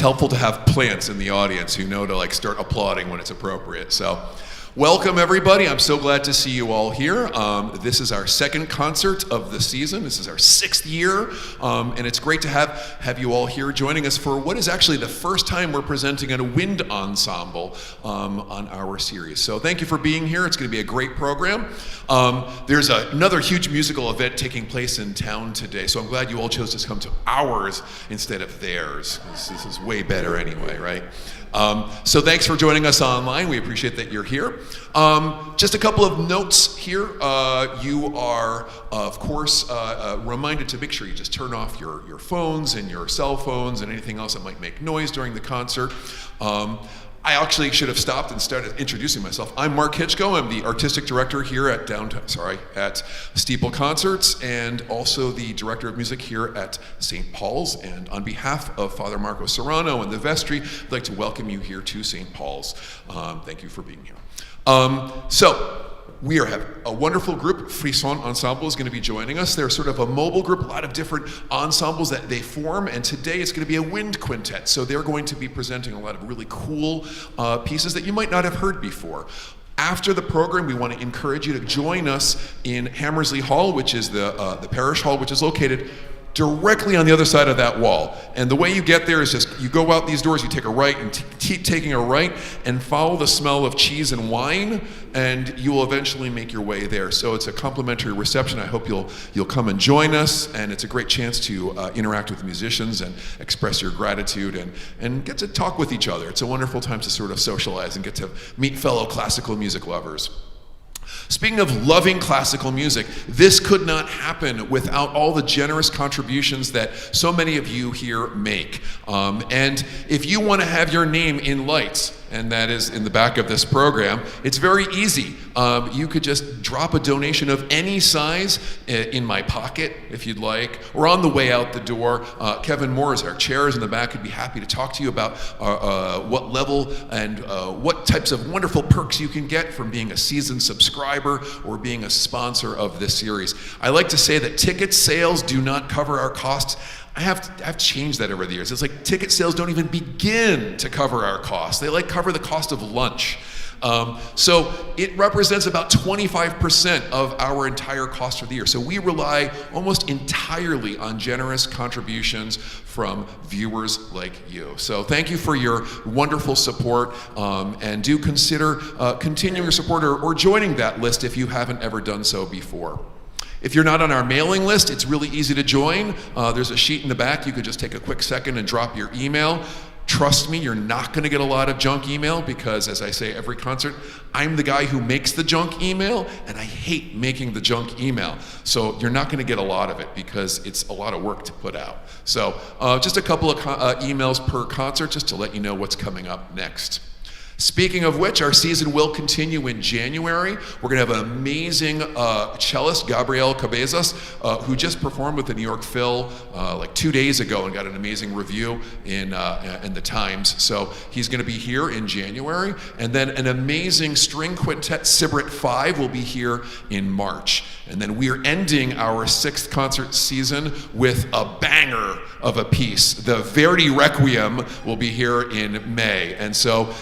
helpful to have plants in the audience who know to like start applauding when it's appropriate. So welcome everybody. I'm so glad to see you all here. This is our second concert of the season. This is our 6th year, and it's great to have you all here joining us for what is actually the first time we're presenting a wind ensemble on our series. So thank you for being here. It's going to be a great program. There's another huge musical event taking place in town today, so I'm glad you all chose to come to ours instead of theirs. This is way better anyway, right? So thanks for joining us online. We appreciate that you're here. Just a couple of notes here. You are, of course, reminded to make sure you just turn off your phones and your cell phones and anything else that might make noise during the concert. I actually should have stopped and started introducing myself. I'm Mark Hyczko. I'm the artistic director here at at Steeple Concerts, and also the director of music here at St. Paul's. And on behalf of Father Marco Serrano and the vestry, I'd like to welcome you here to St. Paul's. Thank you for being here. So we have a wonderful group. Frisson Ensemble is going to be joining us. They're sort of a mobile group, a lot of different ensembles that they form, and today it's going to be a wind quintet. So they're going to be presenting a lot of really cool pieces that you might not have heard before. After the program, we want to encourage you to join us in Hammersley Hall, which is the parish hall, which is located directly on the other side of that wall. And the way you get there is just, you go out these doors, you take a right and keep taking a right and follow the smell of cheese and wine, and you will eventually make your way there. So it's a complimentary reception. I hope you'll come and join us, and it's a great chance to interact with musicians and express your gratitude and get to talk with each other. It's a wonderful time to sort of socialize and get to meet fellow classical music lovers. Speaking of loving classical music, this could not happen without all the generous contributions that so many of you here make. And if you want to have your name in lights, and that is in the back of this program, it's very easy. You could just drop a donation of any size in my pocket, if you'd like, or on the way out the door. Kevin Moore is our chair, is in the back. He'd be happy to talk to you about what level and what types of wonderful perks you can get from being a seasoned subscriber or being a sponsor of this series. I like to say that ticket sales do not cover our costs. I've changed that over the years. It's like ticket sales don't even begin to cover our costs. They cover the cost of lunch. So it represents about 25% of our entire cost for the year. So we rely almost entirely on generous contributions from viewers like you. So thank you for your wonderful support, and do consider continuing your support or joining that list if you haven't ever done so before. If you're not on our mailing list, it's really easy to join. There's a sheet in the back. You could just take a quick second and drop your email. Trust me, you're not going to get a lot of junk email because, as I say every concert, I'm the guy who makes the junk email, and I hate making the junk email. So you're not going to get a lot of it because it's a lot of work to put out. So just a couple of emails per concert just to let you know what's coming up next. Speaking of which, our season will continue in January. We're going to have an amazing cellist, Gabriel Cabezas, who just performed with the New York Phil like 2 days ago and got an amazing review in the Times. So he's going to be here in January. And then an amazing string quintet, Sibrit 5, will be here in March. And then we're ending our 6th concert season with a banger of a piece. The Verdi Requiem will be here in May. And so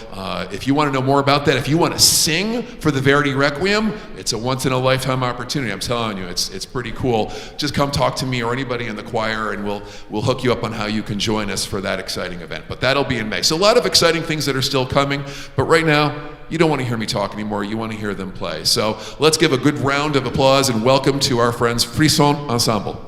if you want to know more about that, if you want to sing for the Verdi Requiem, it's a once-in-a-lifetime opportunity. I'm telling you, it's pretty cool. Just come talk to me or anybody in the choir, and we'll hook you up on how you can join us for that exciting event. But that'll be in May. So a lot of exciting things that are still coming. But right now, you don't want to hear me talk anymore. You want to hear them play. So let's give a good round of applause and welcome to our friends Frisson Ensemble.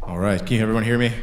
All right, can everyone hear me?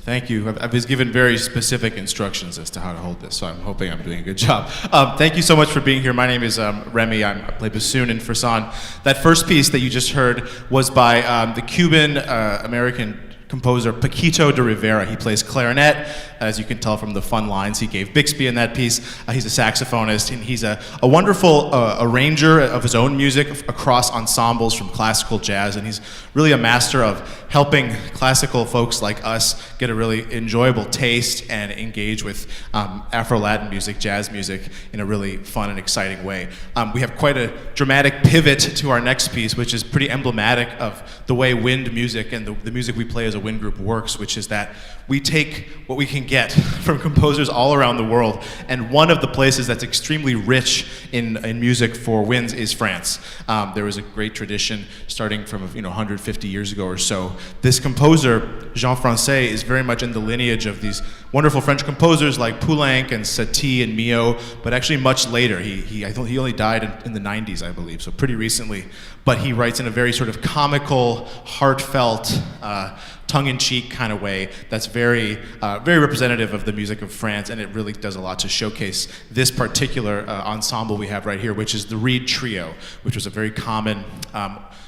Thank you. I was given very specific instructions as to how to hold this, so I'm hoping I'm doing a good job. Thank you so much for being here. My name is Remy. I play bassoon in Frisson. That first piece that you just heard was by the Cuban-American composer Paquito de Rivera. He plays clarinet, as you can tell from the fun lines he gave Bixby in that piece. He's a saxophonist, and he's a wonderful arranger of his own music across ensembles from classical jazz, and he's really a master of helping classical folks like us get a really enjoyable taste and engage with Afro-Latin music, jazz music, in a really fun and exciting way. We have quite a dramatic pivot to our next piece, which is pretty emblematic of the way wind music and the music we play as a wind group works, which is that we take what we can get from composers all around the world, and one of the places that's extremely rich in music for winds is France. There was a great tradition starting from 150 years ago or so. This composer, Jean Francais, is very much in the lineage of these wonderful French composers like Poulenc and Satie and Mio, but actually much later. He only died in the 90s, I believe, so pretty recently. But he writes in a very sort of comical, heartfelt, tongue-in-cheek kind of way that's very representative of the music of France, and it really does a lot to showcase this particular ensemble we have right here, which is the reed trio, which was a very common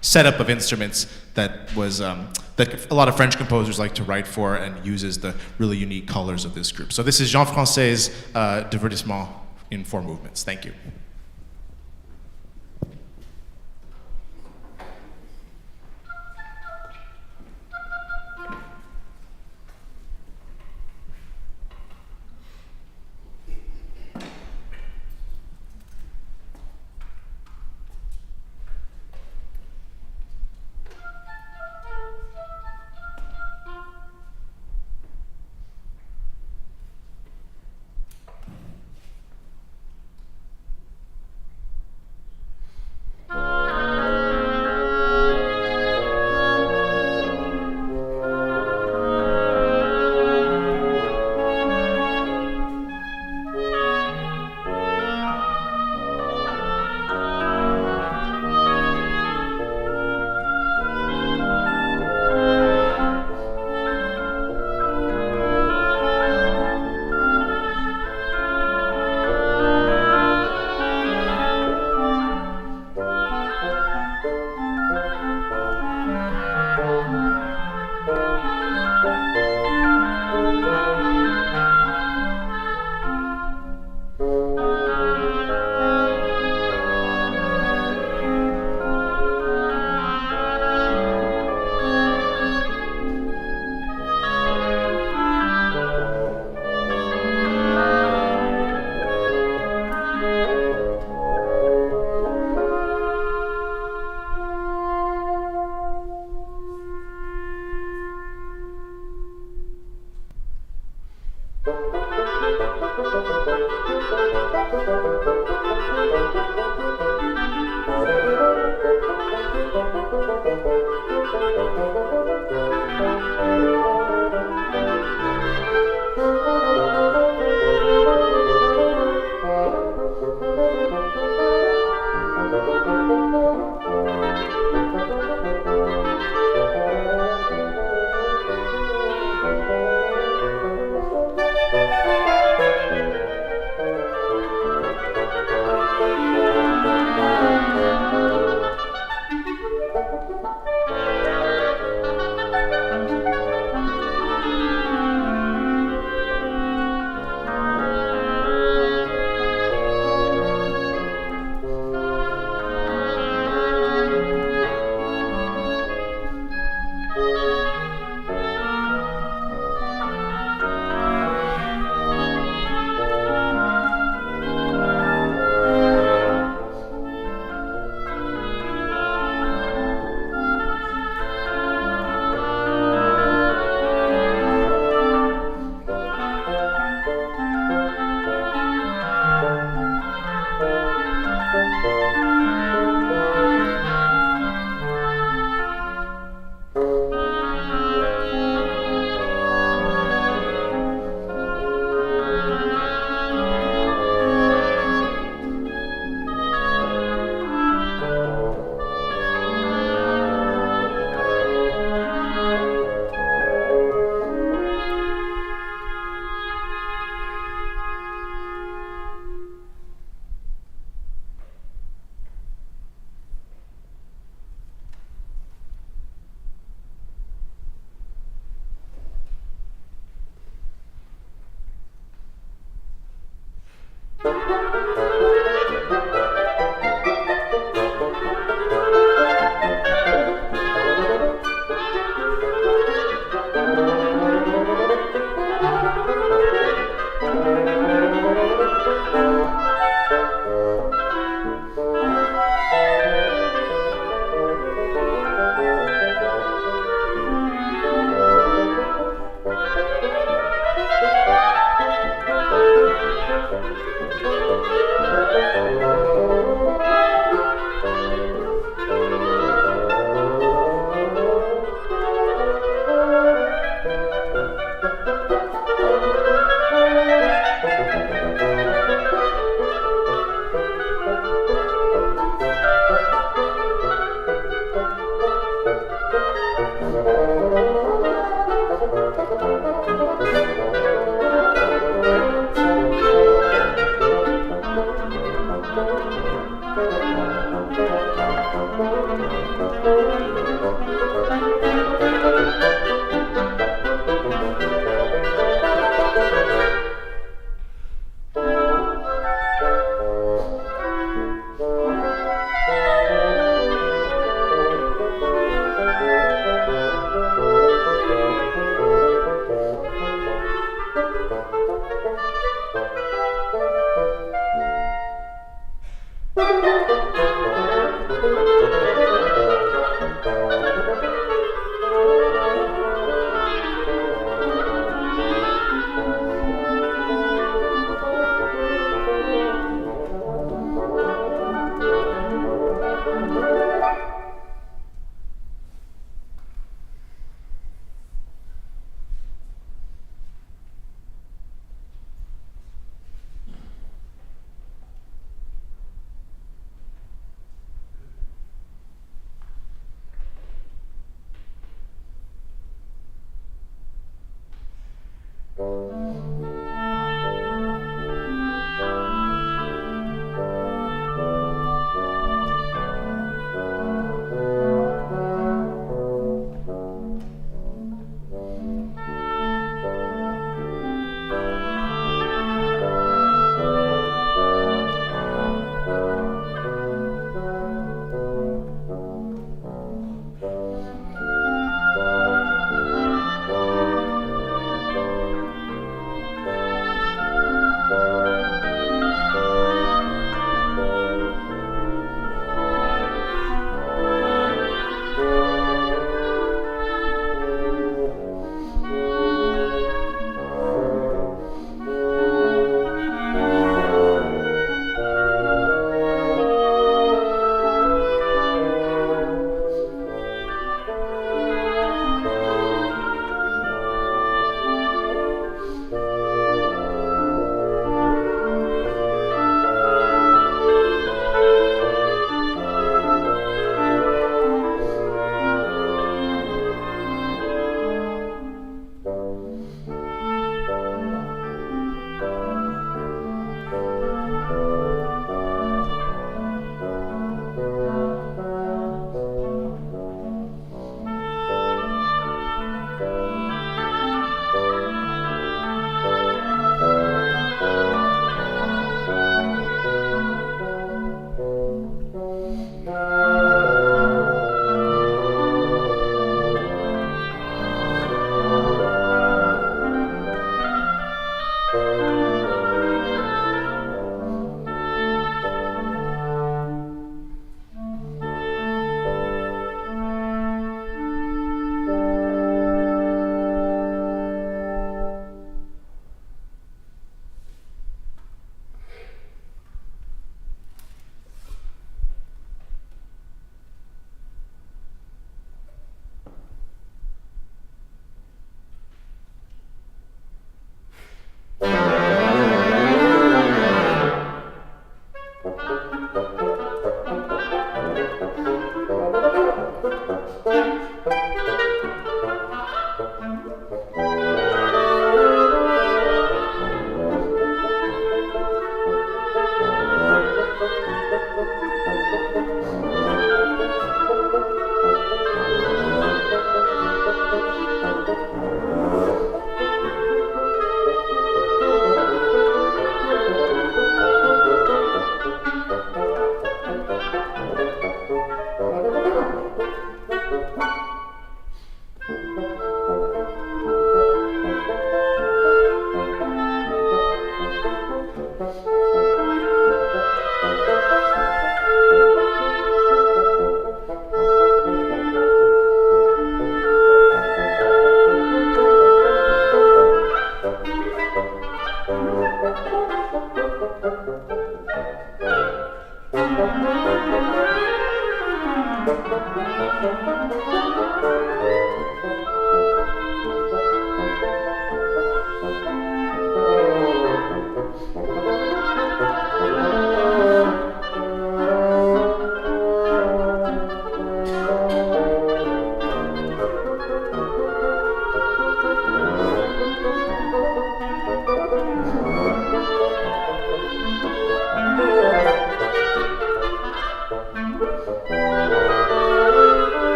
setup of instruments that was that a lot of French composers like to write for, and uses the really unique colors of this group. So this is Jean Francais' Divertissement in 4 movements. Thank you.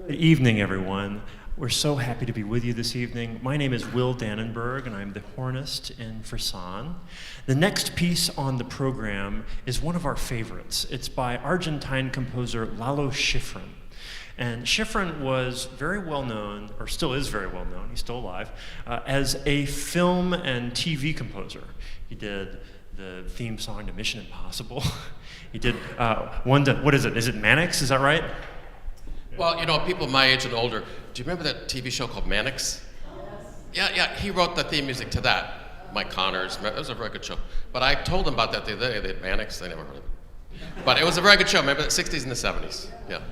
Good evening, everyone. We're so happy to be with you this evening. My name is Will Dannenberg, and I'm the hornist in Frisson. The next piece on the program is one of our favorites. It's by Argentine composer Lalo Schifrin. And Schifrin was very well known, or still is very well known, he's still alive, as a film and TV composer. He did the theme song to Mission Impossible. He did what is it? Is it Mannix? Is that right? Well, you know, people my age and older, do you remember that TV show called Mannix? Yes. Yeah, he wrote the theme music to that. Mike Connors, it was a very good show. But I told them about that the other day, that Mannix, they never heard of it. But it was a very good show, remember the 60s and the 70s, yeah.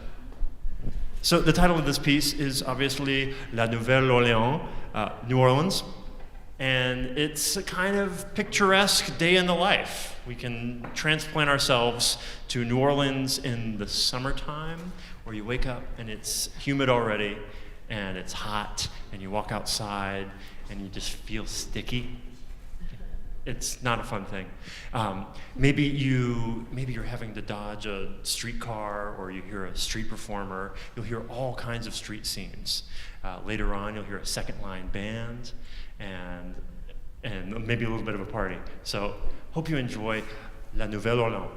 So the title of this piece is obviously La Nouvelle Orléans, New Orleans. And it's a kind of picturesque day in the life. We can transplant ourselves to New Orleans in the summertime, where you wake up and it's humid already, and it's hot, and you walk outside, and you just feel sticky. It's not a fun thing. Maybe you're having to dodge a streetcar, or you hear a street performer. You'll hear all kinds of street scenes. Later on, you'll hear a second line band, and maybe a little bit of a party. So hope you enjoy La Nouvelle Orléans.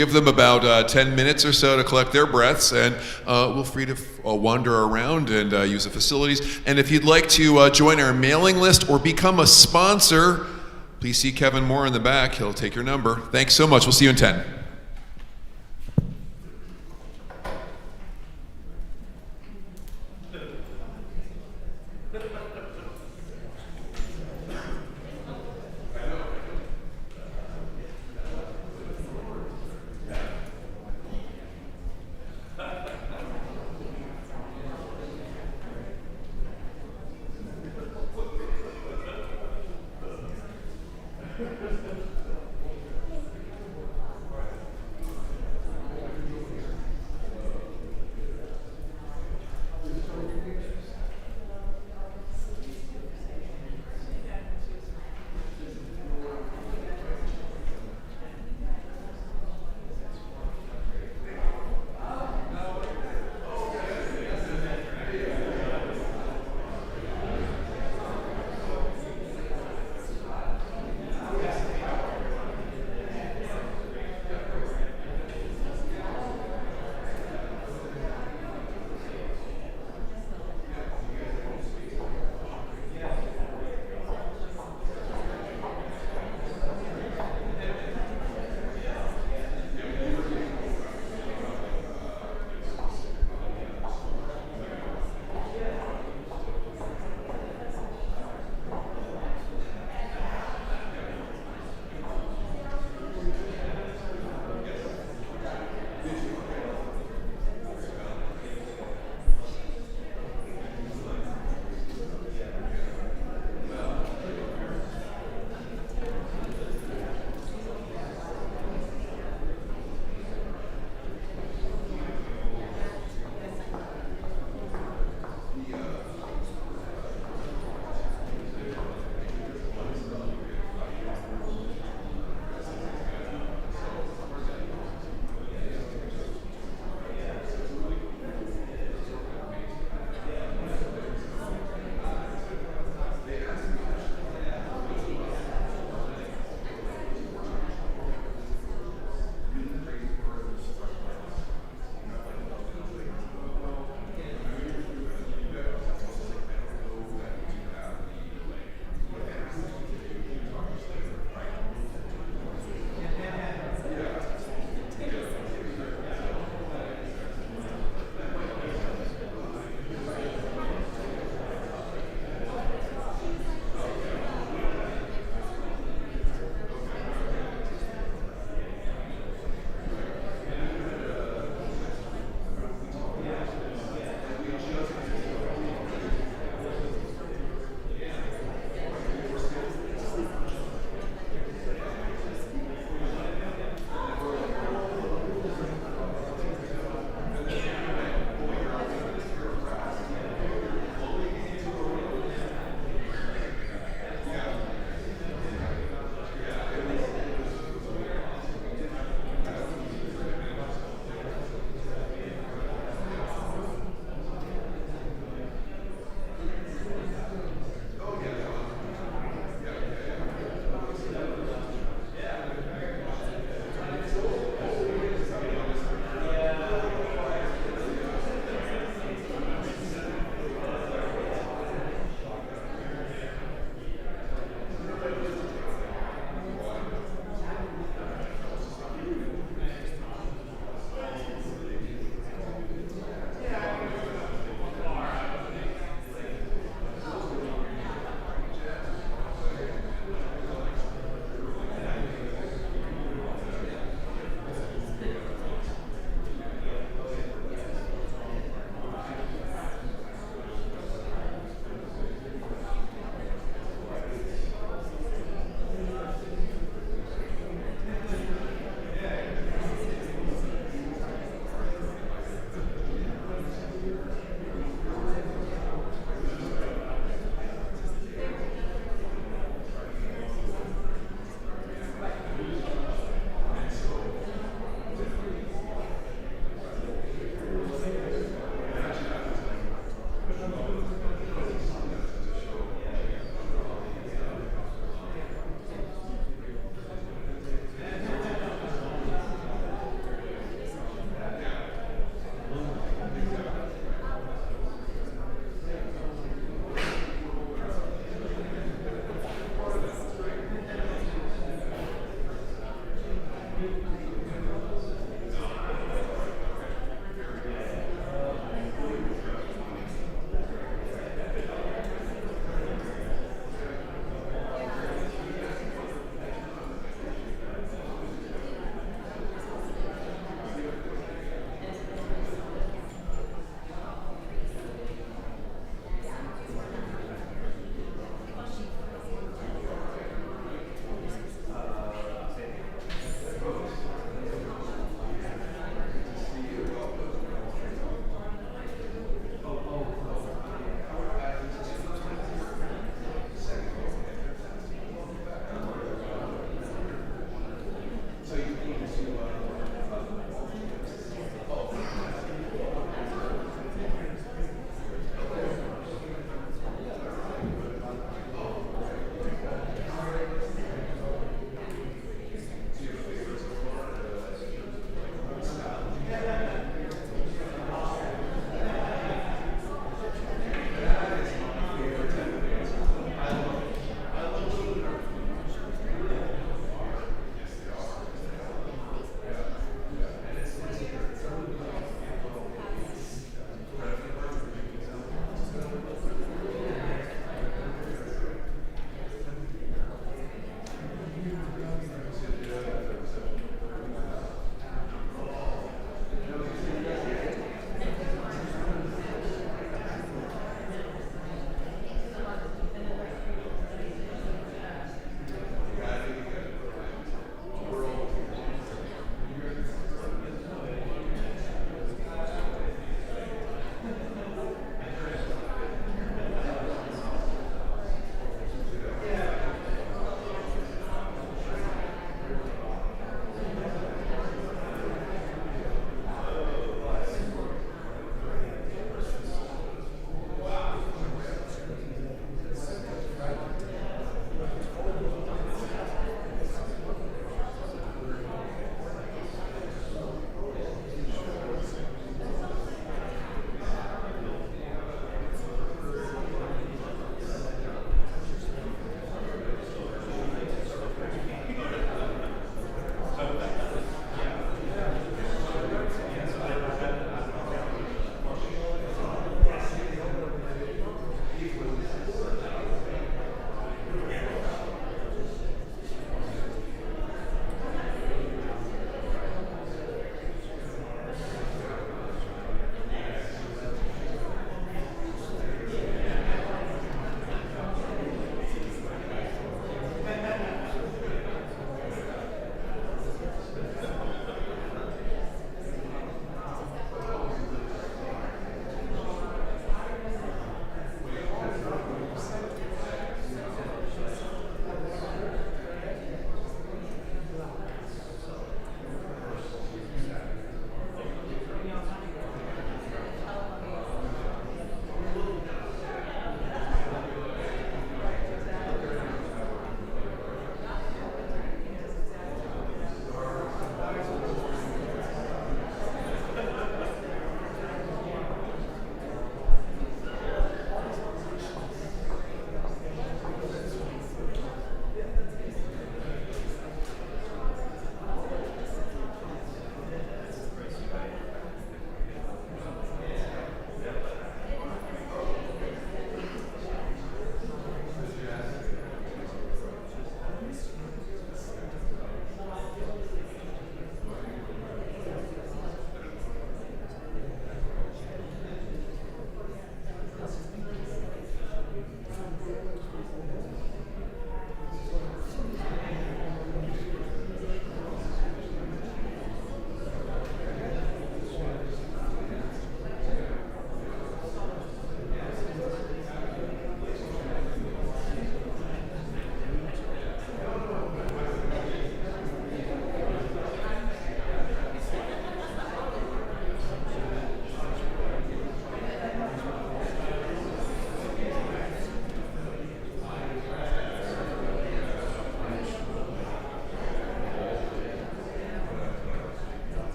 give them about 10 minutes or so to collect their breaths, and we'll free to wander around and use the facilities. And if you'd like to join our mailing list or become a sponsor, please see Kevin Moore in the back. He'll take your number. Thanks so much. We'll see you in 10.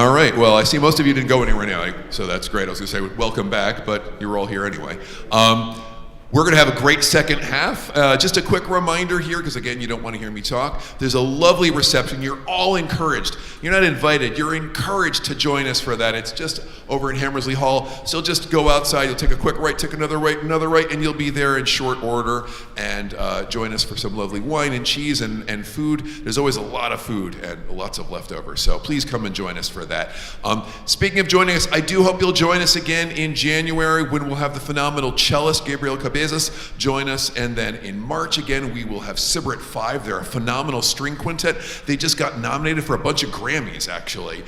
All right. Well, I see most of you didn't go anywhere anyway, so that's great. I was going to say welcome back, but you're all here anyway. We're going to have a great second half. Just a quick reminder here, because again, you don't want to hear me talk. There's a lovely reception. You're all encouraged. You're not invited. You're encouraged to join us for that. It's just over in Hammersley Hall. So just go outside. You'll take a quick right, take another right, and you'll be there in short order. And join us for some lovely wine and cheese and food. There's always a lot of food and lots of leftovers. So please come and join us for that. Speaking of joining us, I do hope you'll join us again in January when we'll have the phenomenal cellist Gabriel Cabezas join us, and then in March again we will have Sibrit 5. They're a phenomenal string quintet. They just got nominated for a bunch of Grammys actually,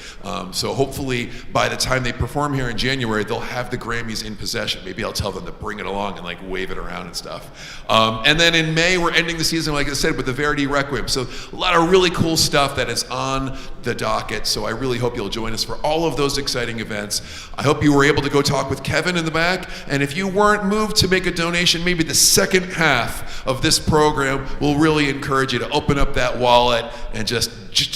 so hopefully by the time they perform here in January they'll have the Grammys in possession. Maybe I'll tell them to bring it along and like wave it around and stuff. And then in May we're ending the season, like I said, with the Verdi Requiem. So a lot of really cool stuff that is on the docket, so I really hope you'll join us for all of those exciting events. I hope you were able to go talk with Kevin in the back, and if you weren't moved to make a donation, maybe the second half of this program will really encourage you to open up that wallet and just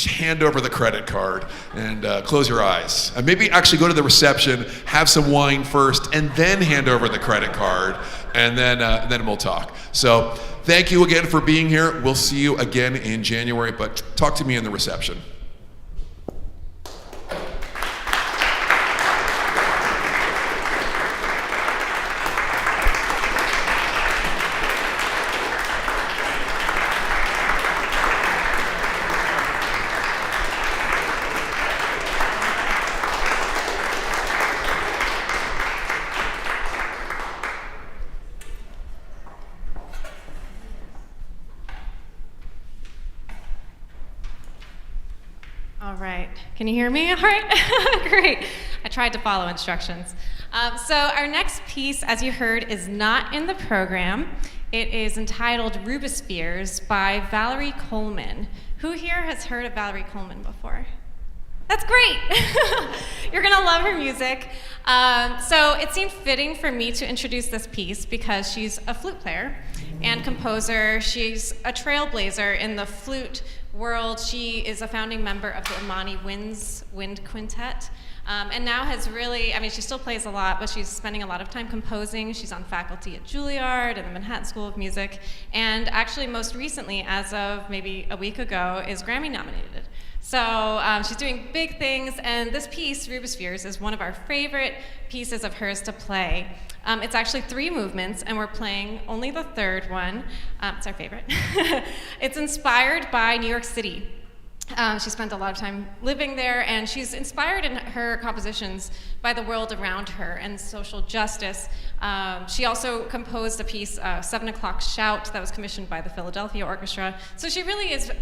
hand over the credit card and close your eyes. And maybe actually go to the reception, have some wine first, and then hand over the credit card, and then we'll talk. So thank you again for being here. We'll see you again in January, but talk to me in the reception. All right, can you hear me? All right, great. I tried to follow instructions. So our next piece, as you heard, is not in the program. It is entitled Rubispheres by Valerie Coleman. Who here has heard of Valerie Coleman before? That's great. You're gonna love her music. So it seemed fitting for me to introduce this piece because she's a flute player and composer. She's a trailblazer in the flute world. She is a founding member of the Imani Wind Quintet. And now has really, I mean, she still plays a lot, but she's spending a lot of time composing. She's on faculty at Juilliard and the Manhattan School of Music. And actually most recently, as of maybe a week ago, is Grammy nominated. So she's doing big things, and this piece, Rubispheres, is one of our favorite pieces of hers to play. It's actually 3 movements, and we're playing only the 3rd one. It's our favorite. It's inspired by New York City. She spent a lot of time living there, and she's inspired in her compositions by the world around her and social justice. She also composed a piece, 7 O'Clock Shout, that was commissioned by the Philadelphia Orchestra. So she really is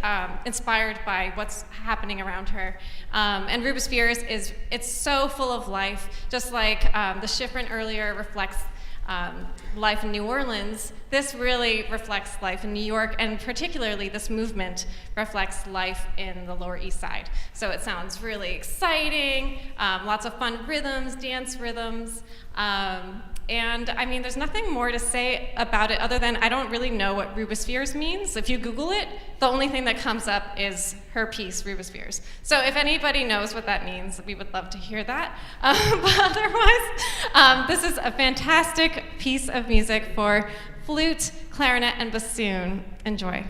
inspired by what's happening around her. And Rubispheres it's so full of life, just like the Schifrin earlier reflects life in New Orleans. This really reflects life in New York, and particularly this movement reflects life in the Lower East Side. So it sounds really exciting, lots of fun rhythms, dance rhythms, and I mean, there's nothing more to say about it other than I don't really know what Rubispheres means. If you Google it, the only thing that comes up is her piece, Rubispheres. So if anybody knows what that means, we would love to hear that. But otherwise, this is a fantastic piece of music for flute, clarinet, and bassoon. Enjoy.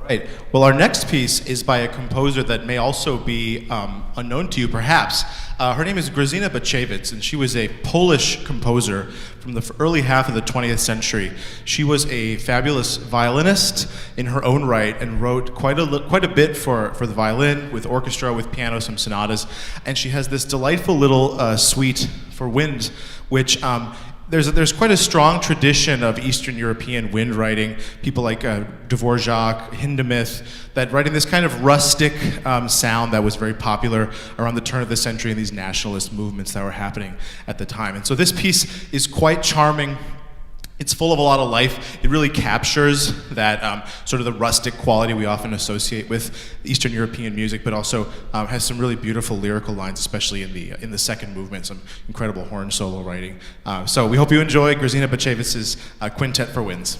Right. Well, our next piece is by a composer that may also be unknown to you, perhaps. Her name is Grzina Baczewicz, and she was a Polish composer from the early half of the 20th century. She was a fabulous violinist in her own right and wrote quite a bit for the violin, with orchestra, with piano, some sonatas. And she has this delightful little suite for wind, which there's quite a strong tradition of Eastern European wind writing. People like Dvorak, Hindemith, that writing this kind of rustic sound that was very popular around the turn of the century in these nationalist movements that were happening at the time. And so this piece is quite charming. It's full of a lot of life. It really captures that sort of the rustic quality we often associate with Eastern European music, but also has some really beautiful lyrical lines, especially in the second movement, some incredible horn solo writing. So we hope you enjoy Grzina Bacewicz's Quintet for Winds.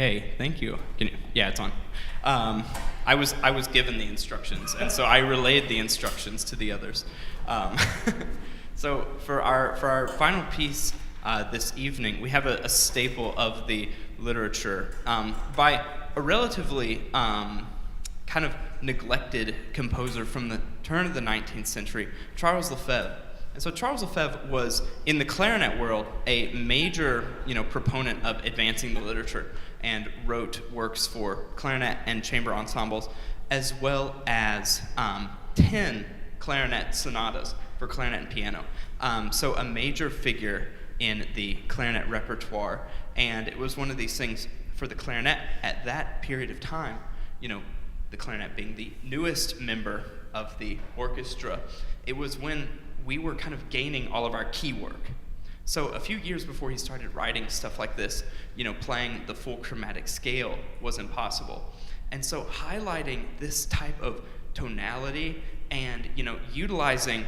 Okay, thank you. Yeah, it's on. I was given the instructions, and so I relayed the instructions to the others. So for our final piece this evening, we have a staple of the literature by a relatively kind of neglected composer from the turn of the 19th century, Charles Lefebvre. And so Charles Lefebvre was, in the clarinet world, a major, proponent of advancing the literature, and wrote works for clarinet and chamber ensembles, as well as 10 clarinet sonatas for clarinet and piano. So a major figure in the clarinet repertoire. And it was one of these things for the clarinet at that period of time, the clarinet being the newest member of the orchestra, it was when we were kind of gaining all of our key work. So a few years before he started writing stuff like this, playing the full chromatic scale was impossible. And so highlighting this type of tonality and, utilizing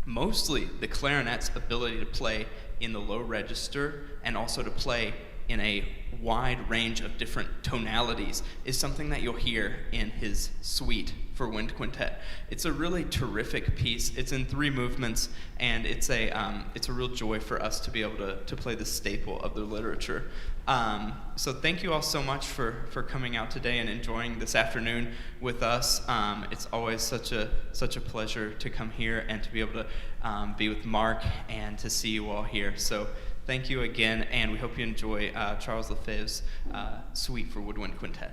mostly the clarinet's ability to play in the low register and also to play in a wide range of different tonalities is something that you'll hear in his suite for wind quintet. It's a really terrific piece. It's in 3 movements, and it's a real joy for us to be able to play the staple of the literature. So thank you all so much for coming out today and enjoying this afternoon with us. It's always such a pleasure to come here and to be able to be with Mark and to see you all here. So thank you again, and we hope you enjoy Charles Lefebvre's suite for woodwind quintet.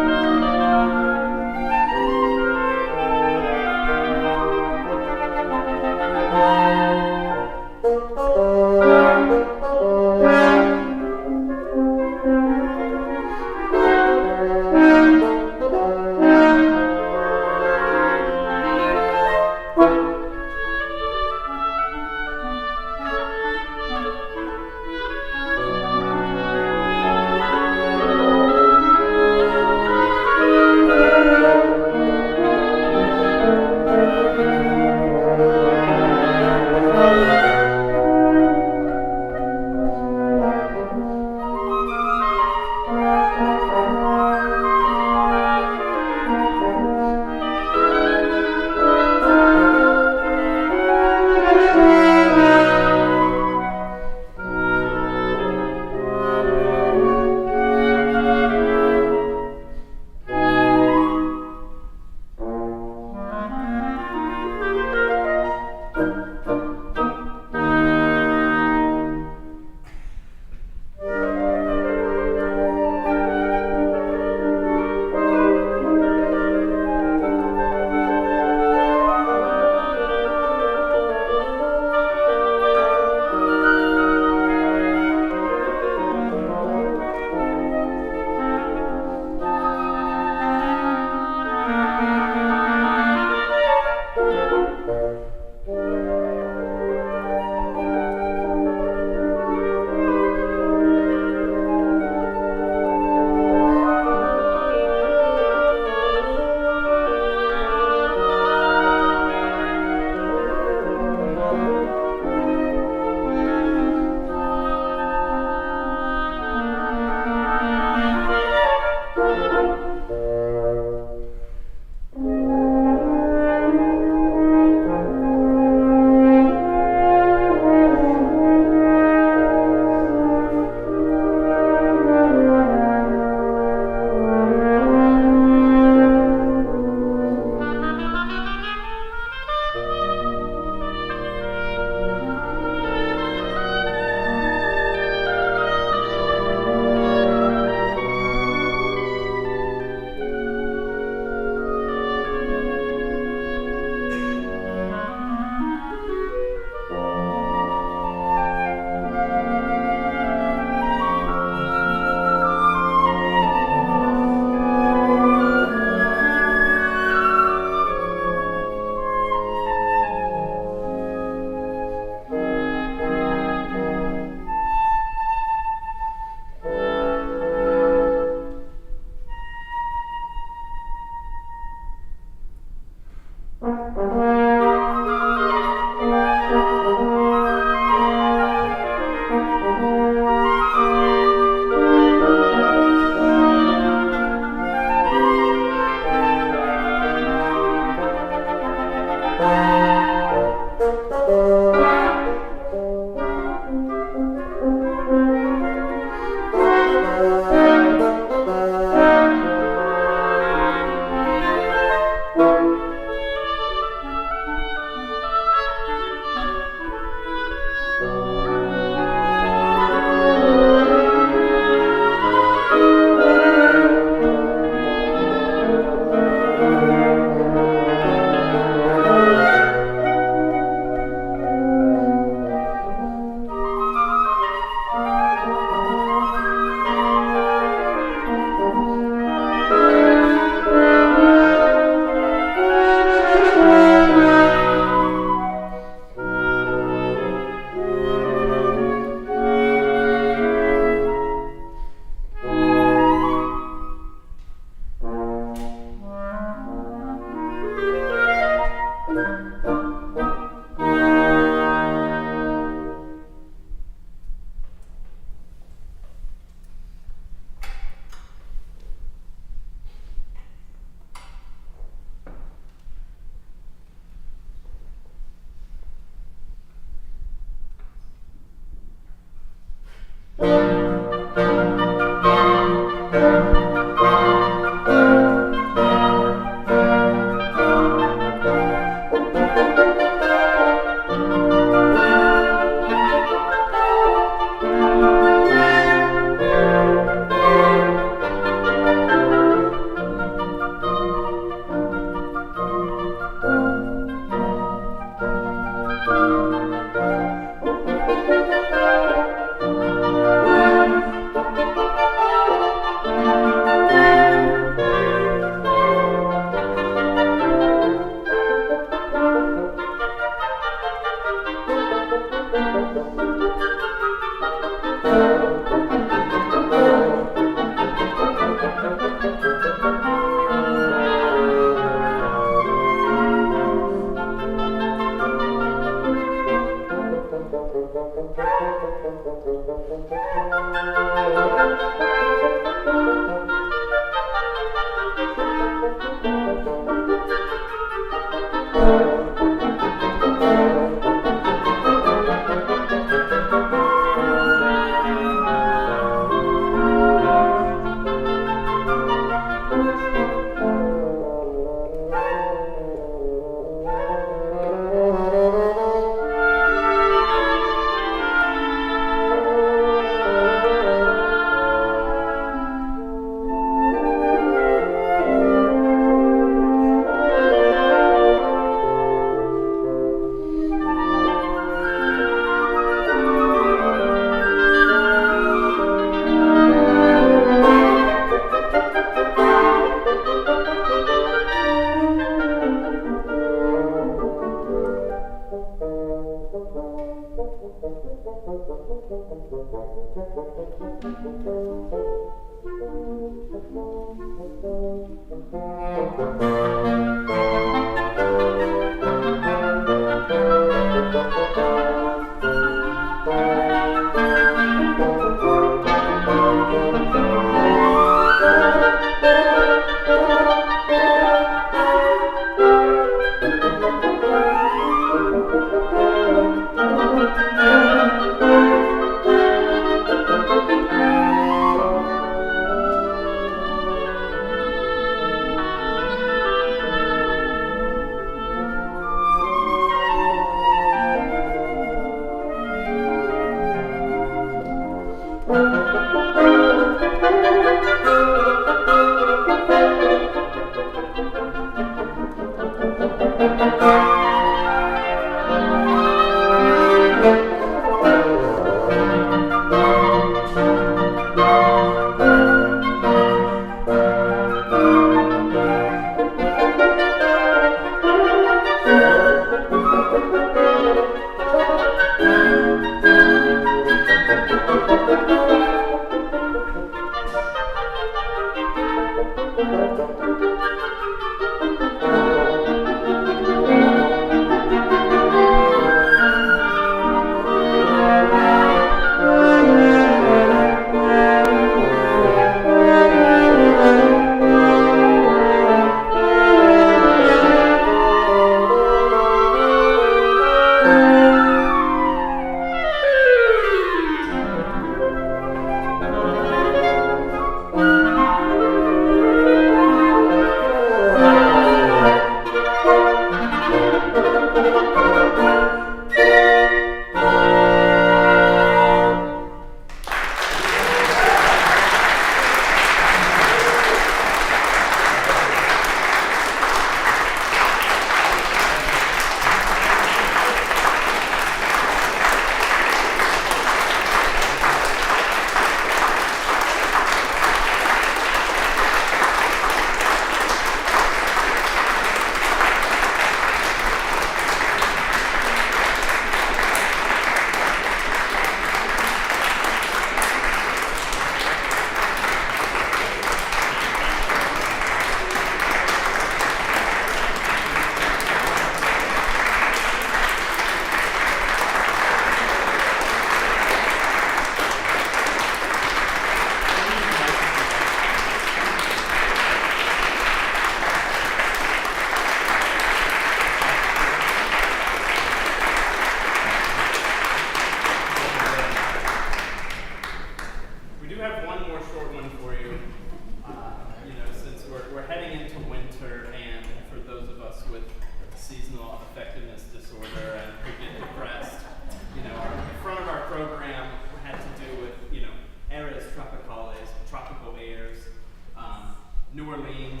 New Orleans,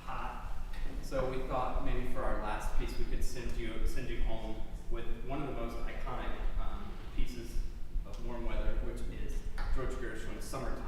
hot. So we thought maybe for our last piece we could send you home with one of the most iconic pieces of warm weather, which is George Gershwin's "Summertime."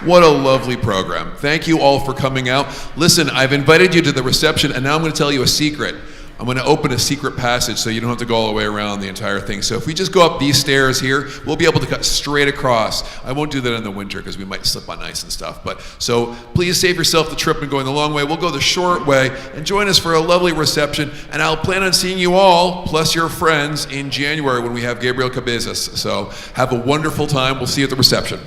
What a lovely program. Thank you all for coming out. Listen, I've invited you to the reception, and now I'm going to tell you a secret. I'm going to open a secret passage so you don't have to go all the way around the entire thing. So if we just go up these stairs here, we'll be able to cut straight across. I won't do that in the winter because we might slip on ice and stuff. But so please save yourself the trip and going the long way. We'll go the short way and join us for a lovely reception. And I'll plan on seeing you all, plus your friends, in January when we have Gabriel Cabezas. So have a wonderful time. We'll see you at the reception.